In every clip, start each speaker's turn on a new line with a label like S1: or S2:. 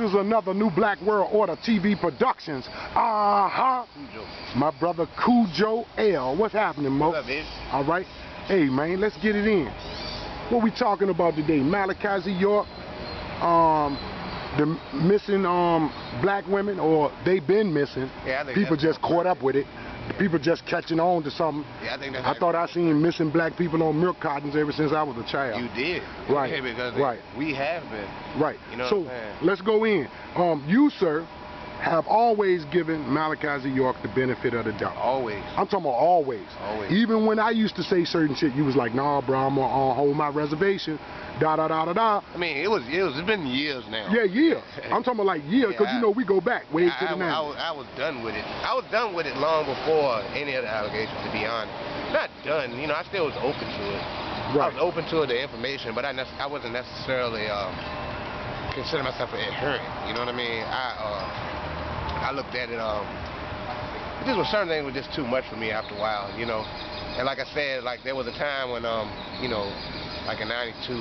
S1: is another New Black World Order TV Productions.
S2: Kujo.
S1: My brother Kujo L. What's happening, Mo?
S2: What's up, bitch?
S1: All right. Hey, man, let's get it in. What we talking about today? MALACHI, York, the missing black women, or they been missing.
S2: Yeah, I think
S1: people just caught up with it. The people just catching on to something.
S2: Yeah, I think that's.
S1: I thought I seen missing black people on milk cartons ever since I was a child.
S2: You did.
S1: Right.
S2: Okay, because
S1: right.
S2: We have been.
S1: Right.
S2: You know
S1: so
S2: what I'm saying?
S1: let's go in. You, sir, have always given MALACHI York the benefit of the doubt.
S2: Always.
S1: I'm talking about always.
S2: Always.
S1: Even when I used to say certain shit, you was like, nah, bro, I'm gonna hold my reservation. Da da da da da.
S2: I mean, it's been years now.
S1: Yeah. I'm talking about like years, because you know we go back way to the 90s.
S2: I was done with it. I was done with it long before any of the allegations, to be honest. Not done. You know, I still was open to it.
S1: Right.
S2: I was open to the information, but I wasn't necessarily consider myself an adherent. You know what I mean? I looked at it. Just with certain things were just too much for me after a while. You know, and like I said, like there was a time when you know, like in '92.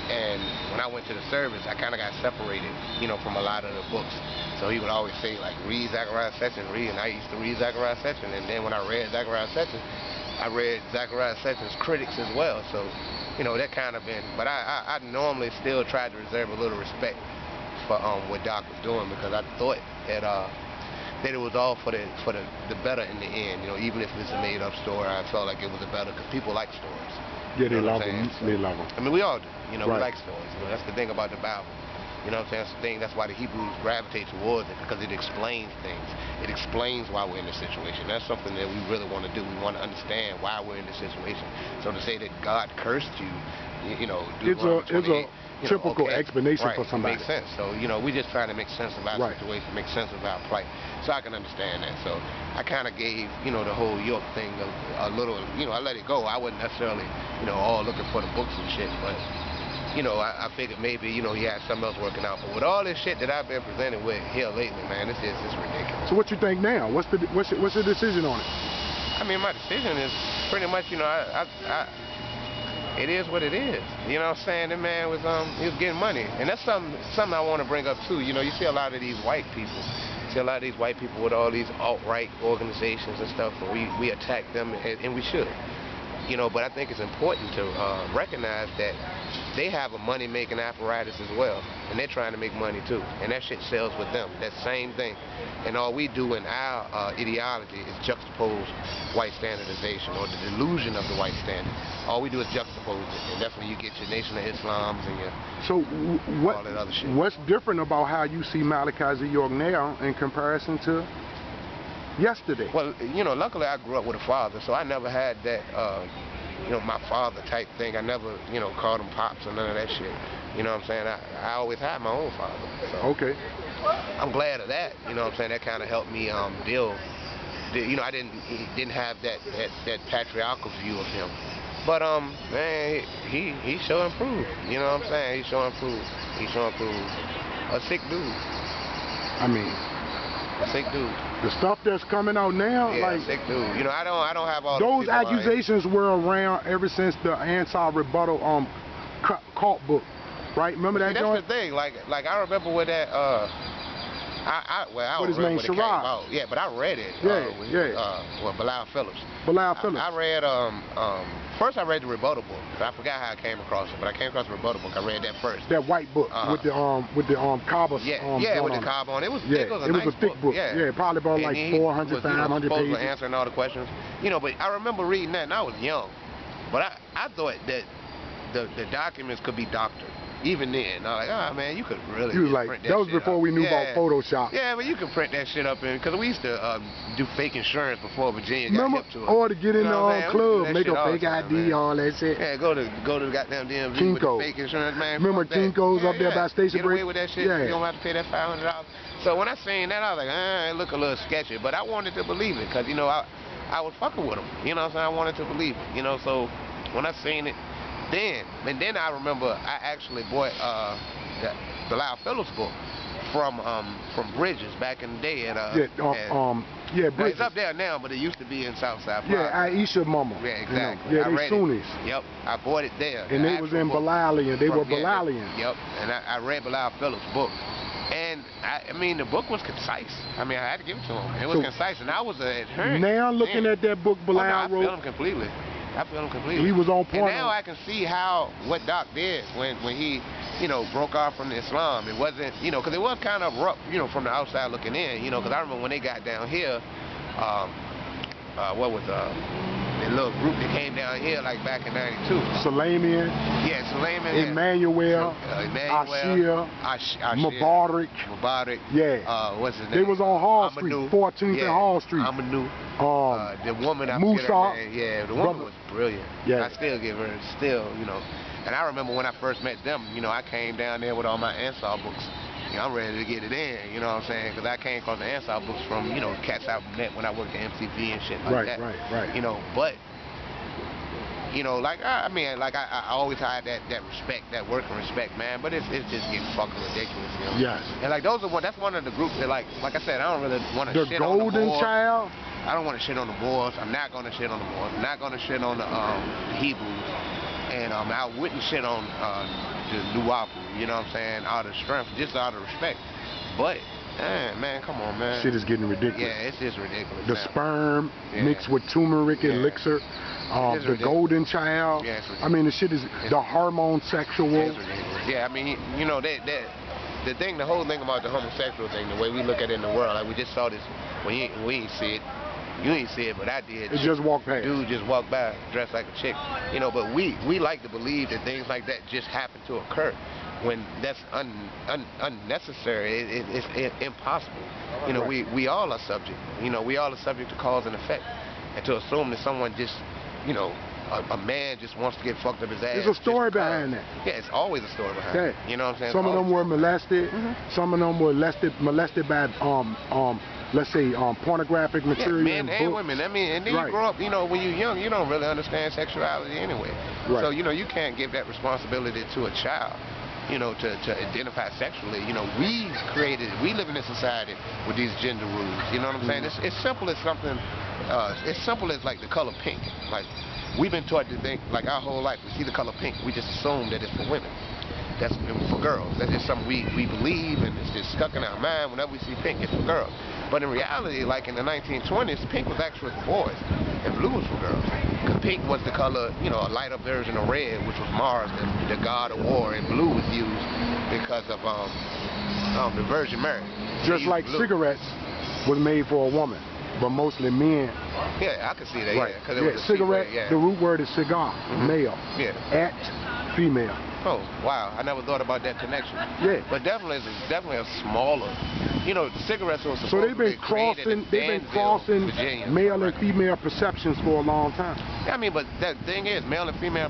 S2: And when I went to the service, I kind of got separated, you know, from a lot of the books. So he would always say, like, read Zachariah Sessions, read, and I used to read Zachariah Sessions. And then when I read Zachariah Sessions, I read Zachariah Sessions' critics as well. So, you know, that kind of been, but I normally still tried to reserve a little respect for what Doc was doing, because I thought that it was all for the better in the end. You know, even if it's a made up story, I felt like it was a better, because people like stories.
S1: Yeah, they love them. They love them.
S2: I mean, we all do. You know,
S1: right.
S2: We like stories. You know, that's the thing about the Bible. You know what I'm saying? That's the thing. That's why the Hebrews gravitate towards it, because it explains things. It explains why we're in this situation. That's something that we really want to do. We want to understand why we're in this situation. So to say that God cursed you, you know,
S1: it's a typical explanation for somebody.
S2: It makes sense. So, you know, we just trying to make sense of our situation, make sense of our plight. So I can understand that. So I kind of gave, you know, the whole York thing a little, you know, I let it go. I wasn't necessarily, you know, all looking for the books and shit, but, you know, I figured maybe, you know, he had something else working out. But with all this shit that I've been presented with here lately, man, it's ridiculous.
S1: So what you think now? What's your decision on it?
S2: I mean, my decision is pretty much, you know, it is what it is. You know what I'm saying? The man was he was getting money. And that's something I want to bring up too. You know, you see a lot of these white people. You see a lot of these white people with all these alt-right organizations and stuff, and we attack them, and we should. You know, but I think it's important to recognize that they have a money-making apparatus as well, and they're trying to make money too, and that shit sells with them. That same thing. And all we do in our ideology is juxtapose white standardization, or the delusion of the white standard. All we do is juxtapose it, and that's when you get your Nation of Islams and your all that other shit.
S1: What's different about how you see MALACHI York now in comparison to yesterday?
S2: Well, you know, luckily I grew up with a father, so I never had that, you know, my father type thing. I never, you know, called him pops or none of that shit. You know what I'm saying? I always had my own father. So
S1: okay. I'm
S2: glad of that. You know what I'm saying? That kind of helped me deal. You know, I didn't have that patriarchal view of him. But man, he sure improved. You know what I'm saying? He sure improved. He sure improved. A sick dude.
S1: I mean,
S2: a sick dude.
S1: The stuff that's coming out now,
S2: yeah,
S1: like
S2: sick dude. You know, I don't have all
S1: those accusations were around ever since the anti-rebuttal cult book, right? Remember that?
S2: That's the thing. Like I remember with that.
S1: What his name, Sherrod?
S2: Yeah, but I read it. Well, Bilal Phillips.
S1: Bilal Phillips.
S2: I read first I read the rebuttal book. I forgot how I came across it, but I came across the rebuttal book. I read that first.
S1: That white book with the Kaaba.
S2: Yeah, with the Kaaba on it. It was
S1: it was a thick book. Yeah, probably about like 400, 500 pages.
S2: Answering all the questions. You know, but I remember reading that, and I was young. But I thought that the documents could be doctored. Even then, I was like, oh man, you could really print that.
S1: That was before we knew about Photoshop.
S2: Yeah, but you could print that shit up in, because we used to do fake insurance before Virginia got hip to it.
S1: Or to get in the club, make a fake ID, all that shit.
S2: Yeah, go to the goddamn DMV with the fake insurance, man.
S1: Remember Kinko's up there by Station Break?
S2: Get away with that shit. You don't have to pay that $500. So when I seen that, I was like, it look a little sketchy, but I wanted to believe it, because you know I was fucking with him. You know what I'm saying? I wanted to believe it. You know, so when I seen it. Then I remember I actually bought the Bilal Phillips book from Bridges back in the day at
S1: yeah,
S2: now, it's
S1: Bridges.
S2: up there now, but it used to be in Southside Plaza.
S1: Yeah, Aisha Mama.
S2: Yeah, exactly.
S1: You know, yeah, they Sunnis.
S2: Yep, I bought it there.
S1: And they was in Bilalian. They were Bilalian.
S2: Yep, and I read Bilal Phillips' book. And I mean, the book was concise. I mean, I had to give it to him. It was concise, and I was an adherent.
S1: Now looking at that book Bilal wrote,
S2: I feel him completely. I feel him completely.
S1: He was on point.
S2: And now I can see what Doc did when he, you know, broke off from Islam. It wasn't, you know, because it was kind of rough, you know, from the outside looking in, you know, because I remember when they got down here, what was the little group that came down here like back in '92?
S1: Salamian.
S2: Yeah, Salamian.
S1: Emmanuel.
S2: Ashir.
S1: Mubarak. Yeah.
S2: What's his name?
S1: They was on Hall Street,
S2: Amadou.
S1: 14th and Hall Street.
S2: Amadou. The woman, I
S1: Musa.
S2: forget her name. Yeah, the woman was brilliant.
S1: Yeah.
S2: I still give her, you know. And I remember when I first met them, you know, I came down there with all my Ansar books. You know, I'm ready to get it in, you know what I'm saying? Because I came across the Ansar books from, you know, cats I met when I worked at MTV and shit like that.
S1: Right.
S2: You know, but, you know, like, I mean, like, I always had that respect, that working respect, man, but it's just getting fucking ridiculous, you know?
S1: Yes.
S2: And, like, that's one of the groups that, like I said, I don't really want to shit on the board.
S1: The Golden Child?
S2: I don't want to shit on the boys. I'm not going to shit on the boys. I'm not going to shit on the Hebrews. And I wouldn't shit on the Nuwapu, you know what I'm saying, out of strength, just out of respect. But, man, come on, man.
S1: Shit is getting ridiculous.
S2: Yeah, it's just ridiculous.
S1: The sperm mixed with turmeric elixir, the Golden Child. Yeah, I mean, the shit is the hormone sexual.
S2: Yeah, it's ridiculous. Yeah, I mean, you know, the whole thing about the homosexual thing, the way we look at it in the world, like we just saw this, we ain't see it. You ain't see it, but I did.
S1: It just walked past.
S2: Dude just walked by, dressed like a chick. You know, but we like to believe that things like that just happen to occur when that's unnecessary. It's impossible. You know, we all are subject. You know, we all are subject to cause and effect. And to assume that someone just, you know, a man just wants to get fucked up his ass.
S1: There's a story behind that.
S2: Yeah, it's always a story behind it. You know what I'm saying?
S1: Some of them were molested. Some of them were molested by let's say pornographic material.
S2: Yeah, men and women. I mean, and then you grow up, you know, when you're young, you don't really understand sexuality anyway. So, you know, you can't give that responsibility to a child, you know, to identify sexually. You know, we live in a society with these gender rules. You know what I'm saying? It's simple as something, it's simple as like the color pink. Like, we've been taught to think, like our whole life, we see the color pink, we just assume that it's for women. That's for girls. That's just something we believe, and it's just stuck in our mind. Whenever we see pink, it's for girls. But in reality, like in the 1920s, pink was actually for boys, and blue was for girls. Because pink was the color, you know, a lighter version of red, which was Mars, the god of war, and blue was used because of the Virgin Mary.
S1: Just like cigarettes was made for a woman, but mostly men.
S2: Yeah, I can see that.
S1: Right.
S2: Yeah, it was
S1: cigarette. The root word is cigar, male.
S2: Yeah.
S1: At female.
S2: Oh, wow. I never thought about that connection.
S1: Yeah.
S2: But definitely a smaller. You know, the cigarettes were supposed
S1: so they've been crossing male and female perceptions for a long time.
S2: Yeah, I mean, but the thing is, male and female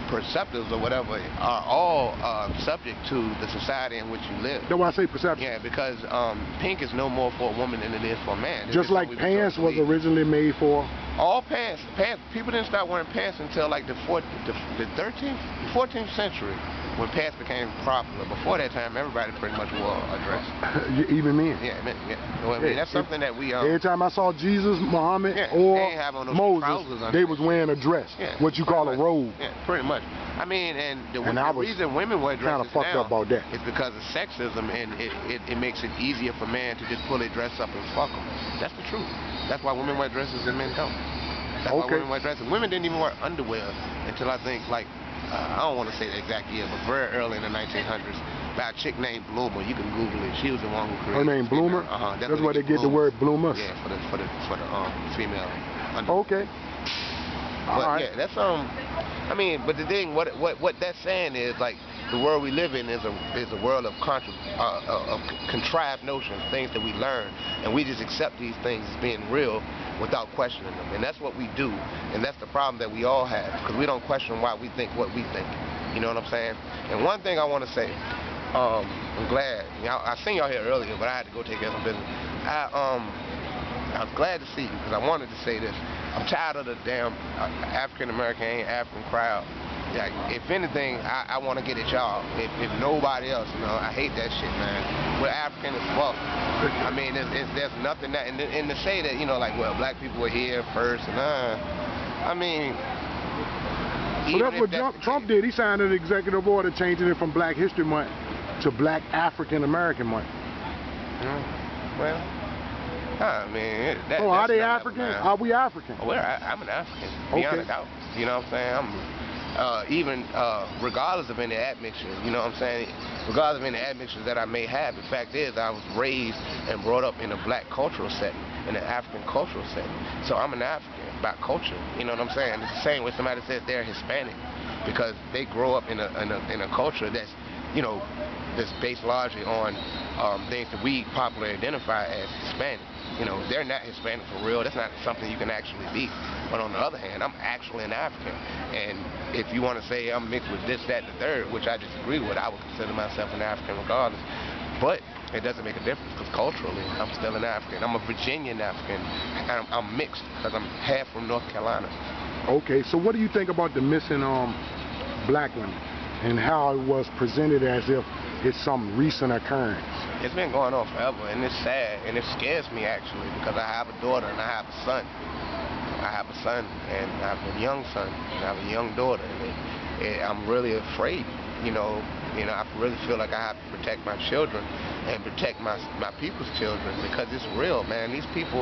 S2: perceptives or whatever are all subject to the society in which you live.
S1: That's why I say perception.
S2: Yeah, because pink is no more for a woman than it is for a man.
S1: Just like pants was originally made for.
S2: All pants. People didn't start wearing pants until like the 14th century, when pants became popular. Before that time, everybody pretty much wore a dress.
S1: Even men.
S2: Yeah, men. Yeah. Well, I mean, that's something that we.
S1: Every time I saw Jesus, Muhammad, or Moses, they was wearing a dress. Yeah, what you call a robe.
S2: Yeah, pretty much. I mean, and the reason women wear dresses
S1: fucked up about that.
S2: is because of sexism, and it makes it easier for men to just pull their dress up and fuck them. That's the truth. That's why women wear dresses and men don't. That's why women wear dresses. Women didn't even wear underwear until I think like I don't want to say the exact year, but very early in the 1900s, by a chick named Bloomer. You can Google it. She was the one who created.
S1: Her name Bloomer. That's where they get the word Bloomer.
S2: Yeah, for the female underwear.
S1: Okay.
S2: But yeah, that's I mean, but the thing, what that's saying is like the world we live in is a world of contrived notions, things that we learn, and we just accept these things as being real without questioning them, and that's what we do, and that's the problem that we all have, because we don't question why we think what we think. You know what I'm saying? And one thing I want to say, I'm glad. I seen y'all here earlier, but I had to go take care of some business. I was glad to see you because I wanted to say this. I'm tired of the damn African American ain't African crowd like, if anything, I want to get at y'all. If nobody else, you know, I hate that shit, man. We're African as fuck. I mean, there's nothing that, and to say that, you know, like, well, black people were here first, and I mean.
S1: So that's what Trump did. He signed an executive order changing it from Black History Month to Black African American Month.
S2: Well, I mean,
S1: so are they African? Are we African?
S2: Well, I'm an African, beyond a doubt. You know what I'm saying? Even regardless of any admixture, you know what I'm saying? Regardless of any admixtures that I may have, the fact is I was raised and brought up in a black cultural setting, in an African cultural setting. So I'm an African by culture, you know what I'm saying? It's the same when somebody says they're Hispanic, because they grow up in a culture that's, you know, that's based largely on things that we popularly identify as Hispanic. You know, they're not Hispanic for real. That's not something you can actually be. But on the other hand, I'm actually an African. And if you want to say I'm mixed with this, that, and the third, which I disagree with, I would consider myself an African regardless. But it doesn't make a difference, because culturally, I'm still an African. I'm a Virginian African. I'm mixed, because I'm half from North Carolina.
S1: Okay, so what do you think about the missing black women and how it was presented as if it's some recent occurrence?
S2: It's been going on forever, and it's sad, and it scares me actually, because I have a daughter and I have a son. I have a son, and I have a young son, and I have a young daughter, and I'm really afraid. You know, I really feel like I have to protect my children and protect my people's children, because it's real, man. These people,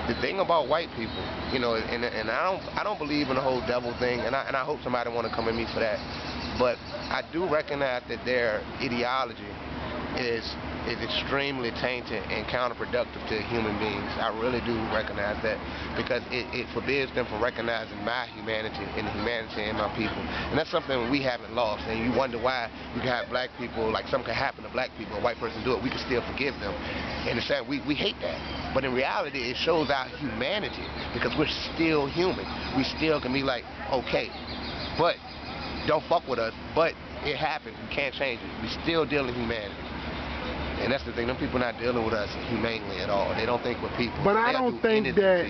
S2: the thing about white people, you know, and I don't believe in the whole devil thing, and I hope somebody want to come at me for that, but I do recognize that their ideology is extremely tainted and counterproductive to human beings. I really do recognize that, because it forbids them from recognizing my humanity and the humanity in my people. And that's something we haven't lost. And you wonder why you can have black people, like something can happen to black people, a white person do it, we can still forgive them. And it's that we hate that. But in reality, it shows our humanity, because we're still human. We still can be like, okay, but don't fuck with us, but it happened. We can't change it. We still deal in humanity. And that's the thing, them people not dealing with us humanely at all. They don't think we're people.
S1: But I don't think that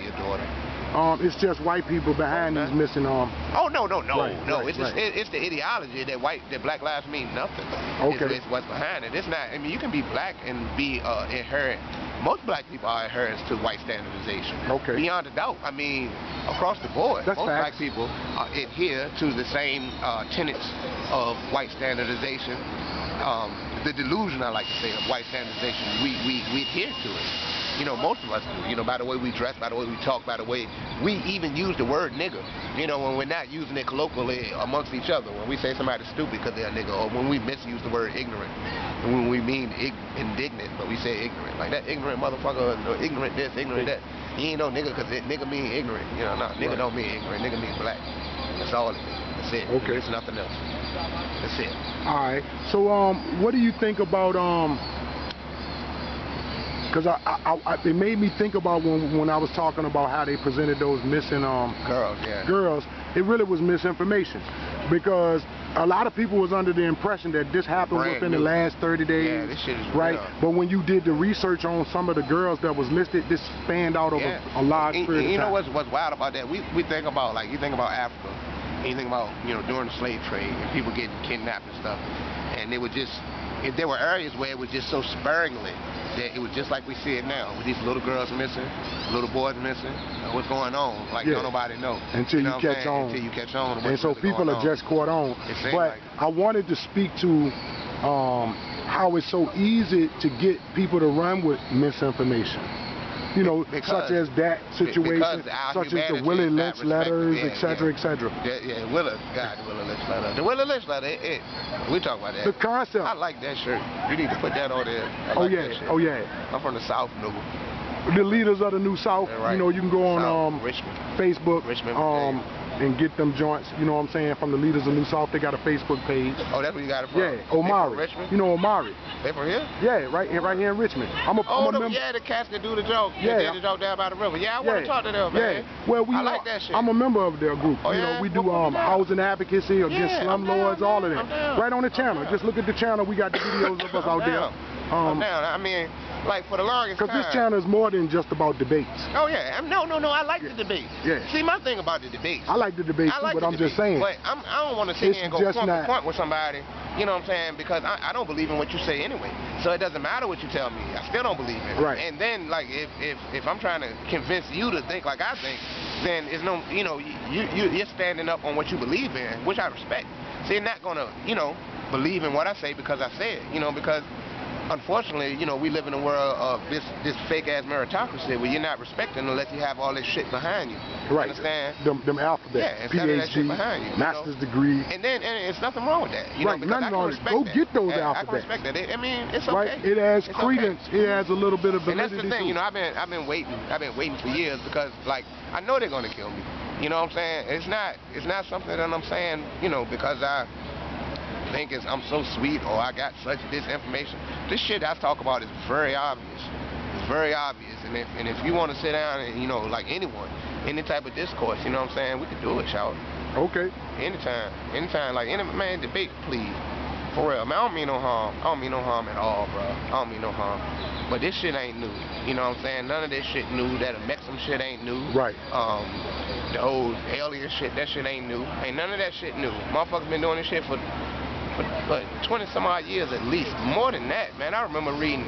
S1: it's just white people behind these missing
S2: Oh, no.
S1: Right,
S2: It's the ideology that Black lives mean nothing.
S1: Okay.
S2: It's what's behind it. It's not, I mean, you can be black and be inherent. Most black people are adherents to white standardization. Okay. Beyond a doubt. I mean, across the board, most black people adhere to the same tenets of white standardization. The delusion, I like to say, of white standardization, we adhere to it. You know, most of us do. You know, by the way we dress, by the way we talk, by the way we even use the word nigger. You know, when we're not using it colloquially amongst each other. When we say somebody's stupid because they're a nigger, or when we misuse the word ignorant, and when we mean indignant, but we say ignorant. Like that ignorant motherfucker, or ignorant this, ignorant that. He ain't no nigger because nigger mean ignorant. You know, no, nigger don't mean ignorant. Nigger mean black. That's all it means. That's it.
S1: Okay.
S2: It's nothing else. That's it.
S1: All right. So, what do you think about because it made me think about when I was talking about how they presented those missing girls. It really was misinformation, because a lot of people was under the impression that this happened within the last 30 days.
S2: Yeah, this shit is
S1: right.
S2: Real.
S1: But when you did the research on some of the girls that was listed, this spanned out over a large period of time.
S2: You know what's wild about that? We think about, like, you think about Africa, and you think about, you know, during the slave trade and people getting kidnapped and stuff, and they would just, if there were areas where it was just so sparingly that it was just like we see it now, with these little girls missing, little boys missing, what's going on? Like, don't nobody know.
S1: Until you catch on.
S2: Until you catch on.
S1: And so people are just caught on. But I wanted to speak to how it's so easy to get people to run with misinformation. You know, such as that situation, such as the Willie Lynch letters, etc., etc.
S2: Yeah, Willie Lynch letter. The Willie Lynch letter, we talk about that.
S1: The concept.
S2: I like that shirt. You need to put that on there.
S1: Oh yeah.
S2: I'm from the South, nigga.
S1: The leaders of the New South.
S2: Right.
S1: You know, you can go on
S2: Richmond.
S1: Facebook.
S2: Richmond,
S1: and get them joints, you know what I'm saying, from the leaders of New South. They got a Facebook page.
S2: Oh, that's where you got it from?
S1: Yeah, Omari.
S2: Richmond?
S1: You know Omari.
S2: They from here?
S1: Yeah, right here in Richmond. I'm a member.
S2: Yeah, the cats that do the joke.
S1: Yeah.
S2: They do the joke down by the river. Yeah, I want to talk to them, man.
S1: Yeah. Well,
S2: I like that shit.
S1: I'm a member of their group.
S2: Oh,
S1: you know, we do housing advocacy against slumlords, all of that. Right on the channel. Just look at the channel. We got the videos of us out there.
S2: I'm down. I mean, like for the longest time.
S1: Because this channel is more than just about debates.
S2: Oh yeah, no, I like the debates.
S1: Yeah.
S2: See, my thing about the debates.
S1: I like the debates too, but I'm just saying.
S2: But I don't want to sit here and go point for point with somebody. You know what I'm saying? Because I don't believe in what you say anyway. So it doesn't matter what you tell me. I still don't believe in it.
S1: Right.
S2: And then like if I'm trying to convince you to think like I think, then it's no, you know, you're standing up on what you believe in, which I respect. So you're not gonna, you know, believe in what I say because I say it, you know, because unfortunately, you know, we live in a world of this fake-ass meritocracy where you're not respecting unless you have all this shit behind you.
S1: Right.
S2: Understand?
S1: Them alphabet,
S2: yeah,
S1: PhD,
S2: behind you,
S1: master's degree.
S2: And it's nothing wrong with that. You
S1: right,
S2: know, because
S1: nothing wrong with it. Go get those alphabets.
S2: I can respect that. I mean, it's okay.
S1: Right, it has credence. Okay. It has a little bit of validity.
S2: And that's the thing, you know, I've been waiting for years because, like, I know they're gonna kill me. You know what I'm saying? It's not something that I'm saying, you know, because I think I'm so sweet or I got such this information. This shit I talk about is very obvious. It's very obvious. And if you want to sit down and, you know, like anyone, any type of discourse, you know what I'm saying, we can do it, shout.
S1: Okay.
S2: Anytime, like any man debate, please. For real, man, I don't mean no harm. I don't mean no harm at all, bro. I don't mean no harm. But this shit ain't new. You know what I'm saying? None of this shit new. That Mexican shit ain't new.
S1: Right.
S2: The whole alien shit, that shit ain't new. Ain't none of that shit new. Motherfuckers been doing this shit for 20 some odd years at least. More than that, man. I remember reading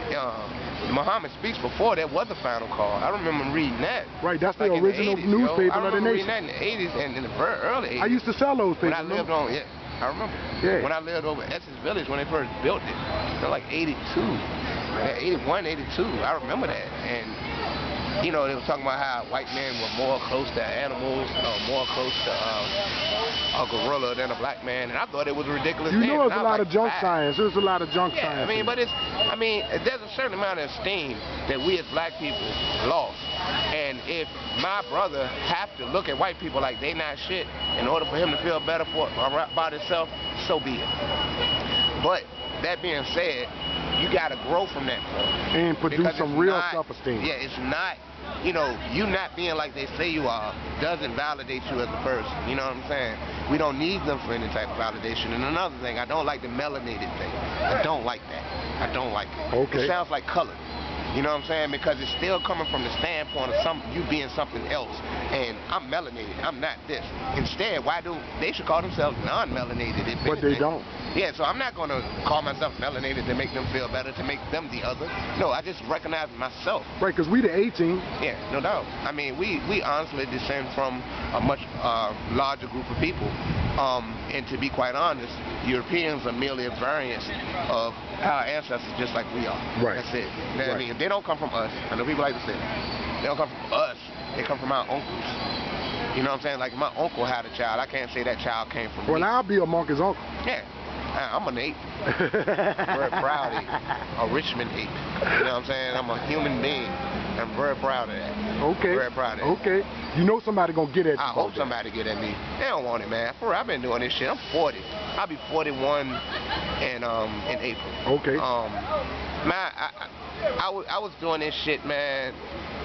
S2: Muhammad Speaks before that was the final call. I remember reading that.
S1: Right, that's the original newspaper of the nation.
S2: I remember reading that in the 80s and in the very early 80s.
S1: I used to sell those papers.
S2: When I lived on, yeah, I remember.
S1: Yeah.
S2: When I lived over Essex Village when they first built it. It was like 82. Yeah, 81, 82. I remember that. And you know, they were talking about how white men were more close to animals, more close to a gorilla than a black man, and I thought it was a ridiculous thing.
S1: You know, there's a lot of junk science. There's a lot of junk
S2: I
S1: science.
S2: mean, but there's a certain amount of esteem that we as black people lost. And if my brother have to look at white people like they not shit in order for him to feel better about himself, so be it. But that being said, you gotta grow from that point.
S1: And produce some real self-esteem.
S2: Yeah, it's not, you know, you not being like they say you are doesn't validate you as a person. You know what I'm saying? We don't need them for any type of validation. And another thing, I don't like the melanated thing. I don't like that. I don't like it.
S1: Okay.
S2: It sounds like color. You know what I'm saying? Because it's still coming from the standpoint of you being something else. And I'm melanated. I'm not this. Instead, they should call themselves non-melanated.
S1: But they don't.
S2: Yeah, so I'm not going to call myself melanated to make them feel better, to make them the other. No, I just recognize myself.
S1: Right, because we the 18.
S2: Yeah, no doubt. I mean, we honestly descend from a much larger group of people. And to be quite honest, Europeans are merely a variance of our ancestors just like we are.
S1: Right.
S2: That's it. You know what I mean? They don't come from us. I know people like to say that. They don't come from us. They come from our uncles. You know what I'm saying? Like, my uncle had a child. I can't say that child came from me.
S1: Well, I'll be a monkey's uncle.
S2: Yeah. I'm an ape. Very proud ape. A Richmond ape. You know what I'm saying? I'm a human being. I'm very proud of that.
S1: Okay.
S2: Very proud of that.
S1: Okay. You know somebody gonna get at you.
S2: I hope somebody get at me. They don't want it, man. For real, I've been doing this shit. I'm 40. I'll be 41 in April.
S1: Okay.
S2: Man, I was doing this shit, man,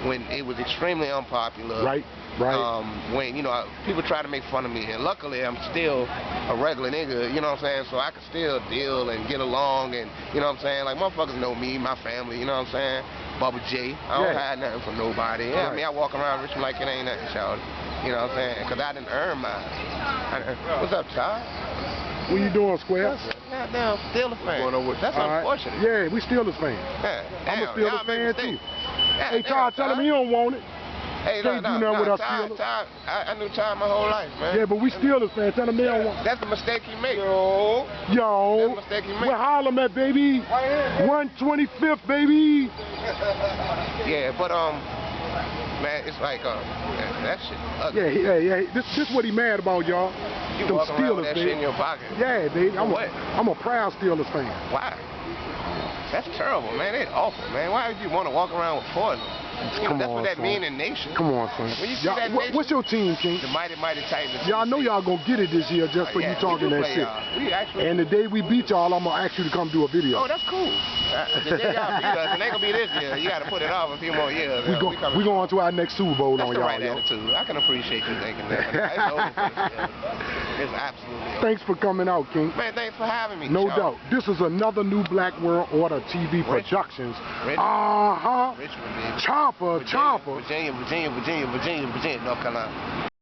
S2: when it was extremely unpopular.
S1: Right. Right.
S2: When, you know, people try to make fun of me, and luckily I'm still a regular nigga, you know what I'm saying, so I can still deal and get along, and, you know what I'm saying, like, motherfuckers know me, my family, you know what I'm saying, Bubba J, I don't hide nothing from nobody, yeah, right. I mean, I walk around Richmond like it ain't nothing, child, you know what I'm saying, because I didn't earn mine. What's up, Todd?
S1: What you doing, Square?
S2: Goddamn, Steelers fan. That's unfortunate.
S1: Right. Yeah, we Steelers fans.
S2: Yeah.
S1: I'm a Steelers fan, too.
S2: Yeah,
S1: hey, Todd, tell him he don't want it.
S2: Hey,
S1: Can't do nothing with us Steelers.
S2: I knew Todd my whole life, man.
S1: Yeah, but we Steelers fans. Tell him they don't want it.
S2: That's the mistake you make.
S1: Yo.
S2: That's the mistake you make.
S1: Where Harlem at, baby? 125th, baby.
S2: Yeah, but, man, it's like, that shit ugly.
S1: Yeah. This what he mad about, y'all.
S2: You walking around with that shit in your pocket.
S1: Yeah, baby. I'm a proud Steelers fan.
S2: Why? That's terrible, man. It's awful, man. Why would you want to walk around with poison?
S1: Come
S2: that's
S1: on,
S2: what that
S1: son.
S2: mean in nation.
S1: Come on, son.
S2: When you see that nation,
S1: what's your team, King?
S2: The mighty Titans.
S1: Y'all know y'all gonna get it this year just for you talking that shit. And the day we beat y'all, I'm gonna ask you to come do a video.
S2: Oh, that's cool. The day y'all beat us, and they gonna be this year. You gotta put it off a few more years.
S1: We go on to our next Super Bowl on y'all.
S2: That's the right attitude. I can appreciate you thinking that. That's over. It's absolutely over.
S1: Thanks for coming out, King.
S2: Man, thanks for having me.
S1: No doubt. This is another New Black World Order TV Productions.
S2: Richmond, baby.
S1: Chopper.
S2: Virginia, North Carolina.